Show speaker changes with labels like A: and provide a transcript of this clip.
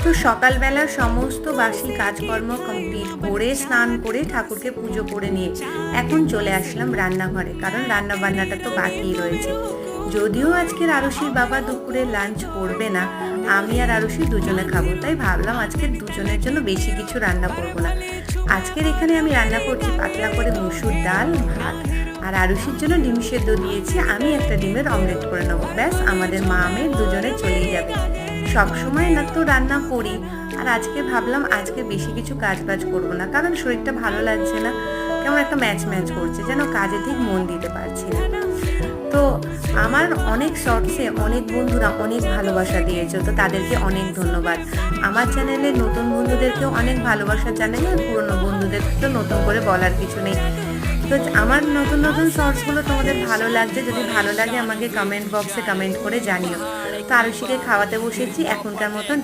A: তো সকালবেলা সমস্ত বাসি কাজকর্ম কমপ্লিট করে স্নান করে ঠাকুরকে পুজো করে নিয়ে এখন চলে আসলাম রান্নাঘরে, কারণ রান্না বান্নাটা তো বাকিই রয়েছে। যদিও আজকের আরুষির বাবা দুপুরে লাঞ্চ করবে না, আমি আর আরুষি দুজনে খাবো, তাই ভাবলাম আজকে দুজনের জন্য বেশি কিছু রান্না করবো না। আজকের এখানে আমি রান্না করছি পাতলা করে মুসুর ডাল, ভাত, আর আরুষির জন্য ডিম সেদ্ধ দিয়েছি। আমি একটা ডিমের অমলেট করে নেবো, ব্যাস আমাদের মা মেয়ে দুজনে চলেই যাবে। সবসময় না তো রান্না করি, আর আজকে ভাবলাম আজকে বেশি কিছু কাজ বাজ করবো না, কারণ শরীরটা ভালো লাগছে না, কেমন একটা ম্যাচ ম্যাচ করছে, যেন কাজে ঠিক মন দিতে পারছি না। তো আমার অনেক শর্টসে অনেক বন্ধুরা অনেক ভালোবাসা দিয়েছে, তো তাদেরকে অনেক ধন্যবাদ। আমার চ্যানেলে নতুন বন্ধুদেরকেও অনেক ভালোবাসা জানাই, আর পুরনো বন্ধুদের তো নতুন করে বলার কিছু নেই। তো আমার নতুন নতুন শর্টসগুলো তোমাদের ভালো লাগছে, যদি ভালো লাগে আমাকে কমেন্ট বক্সে কমেন্ট করে জানিও। তো আরুষিকে খাওয়াতে বসেছি, এখনকার মতন